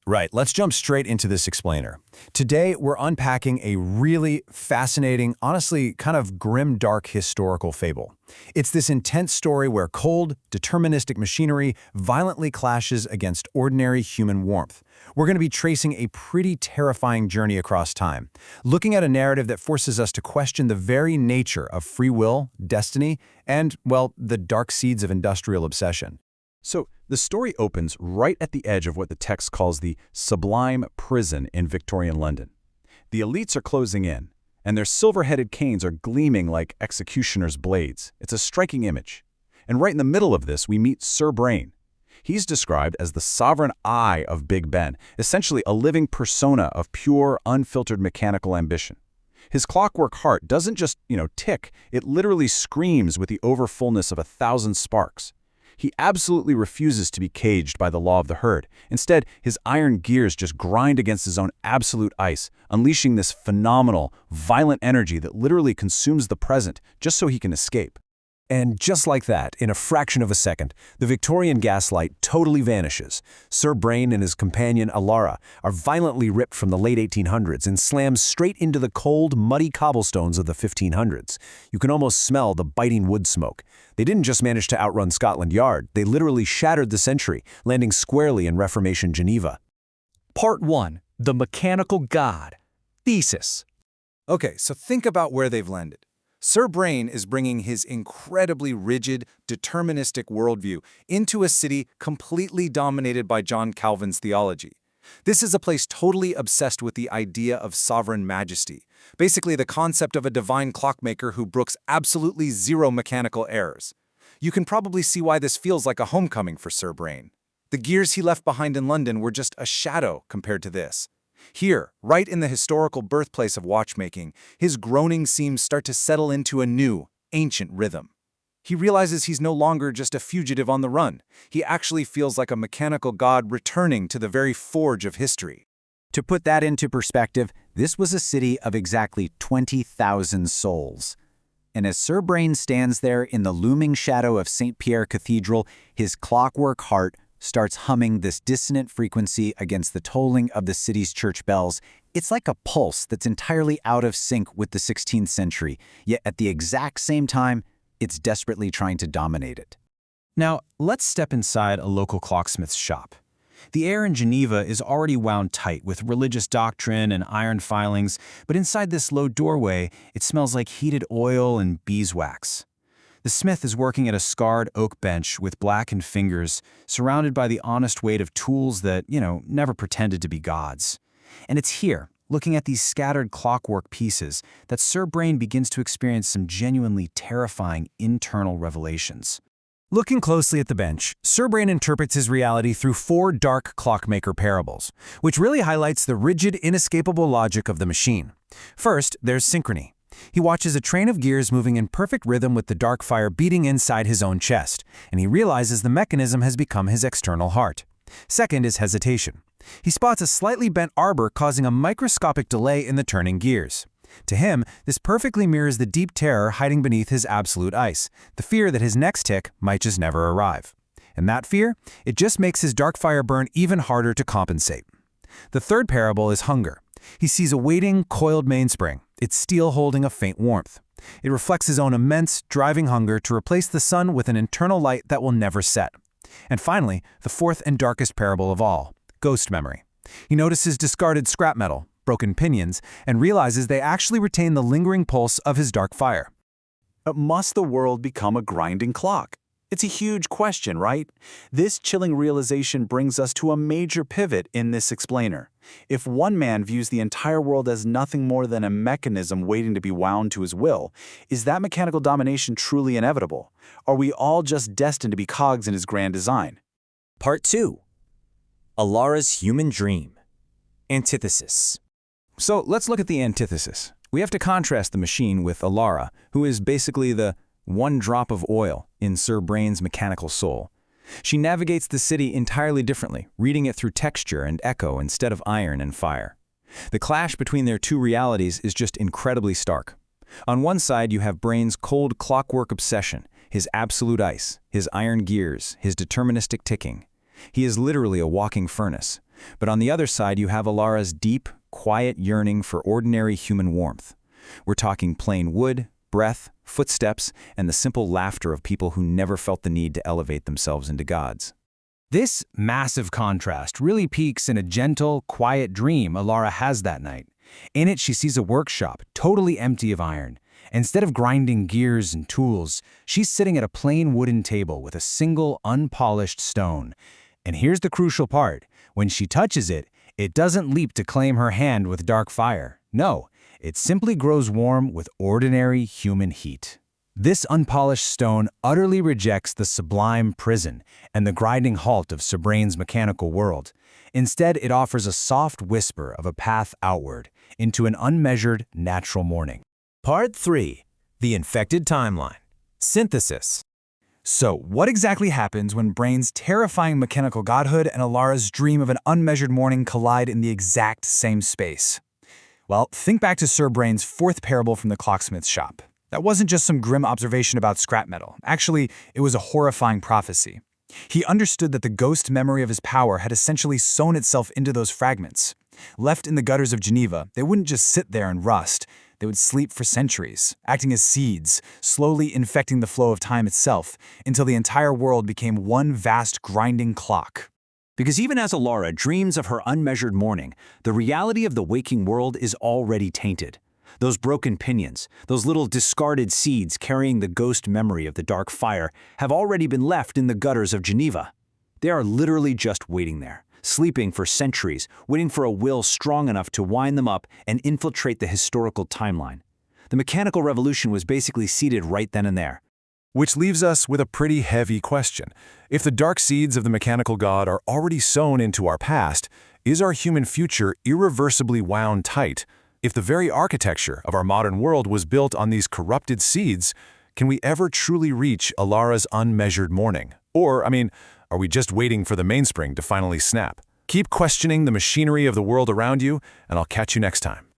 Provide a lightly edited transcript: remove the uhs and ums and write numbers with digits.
Right, let's jump straight into this explainer. Today, we're unpacking a really fascinating, honestly kind of grim-dark historical fable. It's this intense story where cold, deterministic machinery violently clashes against ordinary human warmth. We're going to be tracing a pretty terrifying journey across time, looking at a narrative that forces us to question the very nature of free will, destiny, and, well, the dark seeds of industrial obsession. So, the story opens right at the edge of what the text calls the sublime prison in Victorian London. The elites are closing in, and their silver-headed canes are gleaming like executioners' blades. It's a striking image. And right in the middle of this, we meet Sir Brain. He's described as the sovereign eye of Big Ben, essentially a living persona of pure, unfiltered mechanical ambition. His clockwork heart doesn't just, tick, it literally screams with the overfullness of 1,000 sparks. He absolutely refuses to be caged by the law of the herd. Instead, his iron gears just grind against his own absolute ice, unleashing this phenomenal, violent energy that literally consumes the present just so he can escape. And just like that, in a fraction of a second, the Victorian gaslight totally vanishes. Sir Brain and his companion Alara are violently ripped from the late 1800s and slammed straight into the cold, muddy cobblestones of the 1500s. You can almost smell the biting wood smoke. They didn't just manage to outrun Scotland Yard, they literally shattered the century, landing squarely in Reformation Geneva. Part 1. The Mechanical God. Thesis. Okay, so think about where they've landed. Sir Brain is bringing his incredibly rigid, deterministic worldview into a city completely dominated by John Calvin's theology. This is a place totally obsessed with the idea of sovereign majesty, basically the concept of a divine clockmaker who brooks absolutely zero mechanical errors. You can probably see why this feels like a homecoming for Sir Brain. The gears he left behind in London were just a shadow compared to this. Here, right in the historical birthplace of watchmaking, his groaning seams start to settle into a new, ancient rhythm. He realizes he's no longer just a fugitive on the run. He actually feels like a mechanical god returning to the very forge of history. To put that into perspective, this was a city of exactly 20,000 souls. And as Sir Brain stands there in the looming shadow of St. Pierre Cathedral, his clockwork heart starts humming this dissonant frequency against the tolling of the city's church bells. It's like a pulse that's entirely out of sync with the 16th century, yet at the exact same time, it's desperately trying to dominate it. Now, let's step inside a local clocksmith's shop. The air in Geneva is already wound tight with religious doctrine and iron filings, but inside this low doorway, it smells like heated oil and beeswax. The smith is working at a scarred oak bench with blackened fingers, surrounded by the honest weight of tools that, never pretended to be gods. And it's here, looking at these scattered clockwork pieces, that Sir Brain begins to experience some genuinely terrifying internal revelations. Looking closely at the bench, Sir Brain interprets his reality through 4 dark clockmaker parables, which really highlights the rigid, inescapable logic of the machine. First, there's synchrony. He watches a train of gears moving in perfect rhythm with the dark fire beating inside his own chest, and he realizes the mechanism has become his external heart. Second is hesitation. He spots a slightly bent arbor causing a microscopic delay in the turning gears. To him, this perfectly mirrors the deep terror hiding beneath his absolute ice, the fear that his next tick might just never arrive. And that fear, it just makes his dark fire burn even harder to compensate. The third parable is hunger. He sees a waiting, coiled mainspring, its steel holding a faint warmth. It reflects his own immense, driving hunger to replace the sun with an internal light that will never set. And finally, the fourth and darkest parable of all, ghost memory. He notices discarded scrap metal, broken pinions, and realizes they actually retain the lingering pulse of his dark fire. Must the world become a grinding clock? It's a huge question, right? This chilling realization brings us to a major pivot in this explainer. If one man views the entire world as nothing more than a mechanism waiting to be wound to his will, is that mechanical domination truly inevitable? Are we all just destined to be cogs in his grand design? Part 2. Alara's Human Dream. Antithesis. So let's look at the antithesis. We have to contrast the machine with Alara, who is basically the one drop of oil in Sir Brain's mechanical soul. She navigates the city entirely differently, reading it through texture and echo instead of iron and fire. The clash between their two realities is just incredibly stark. On one side, you have Brain's cold clockwork obsession, his absolute ice, his iron gears, his deterministic ticking. He is literally a walking furnace. But on the other side, you have Alara's deep, quiet yearning for ordinary human warmth. We're talking plain wood, breath, footsteps, and the simple laughter of people who never felt the need to elevate themselves into gods. This massive contrast really peaks in a gentle, quiet dream Alara has that night. In it, she sees a workshop totally empty of iron. Instead of grinding gears and tools, she's sitting at a plain wooden table with a single unpolished stone. And here's the crucial part. When she touches it, it doesn't leap to claim her hand with dark fire. No, it simply grows warm with ordinary human heat. This unpolished stone utterly rejects the sublime prison and the grinding halt of Serbrain's mechanical world. Instead, it offers a soft whisper of a path outward into an unmeasured, natural morning. Part 3. The Infected Timeline. Synthesis. So, what exactly happens when Brain's terrifying mechanical godhood and Alara's dream of an unmeasured morning collide in the exact same space? Well, think back to Sir Brain's fourth parable from the clocksmith's shop. That wasn't just some grim observation about scrap metal. Actually, it was a horrifying prophecy. He understood that the ghost memory of his power had essentially sewn itself into those fragments. Left in the gutters of Geneva, they wouldn't just sit there and rust. They would sleep for centuries, acting as seeds, slowly infecting the flow of time itself, until the entire world became one vast grinding clock. Because even as Alara dreams of her unmeasured morning, the reality of the waking world is already tainted. Those broken pinions, those little discarded seeds carrying the ghost memory of the dark fire, have already been left in the gutters of Geneva. They are literally just waiting there, sleeping for centuries, waiting for a will strong enough to wind them up and infiltrate the historical timeline. The mechanical revolution was basically seeded right then and there. Which leaves us with a pretty heavy question. If the dark seeds of the mechanical god are already sown into our past, is our human future irreversibly wound tight? If the very architecture of our modern world was built on these corrupted seeds, can we ever truly reach Alara's unmeasured morning? Or, are we just waiting for the mainspring to finally snap? Keep questioning the machinery of the world around you, and I'll catch you next time.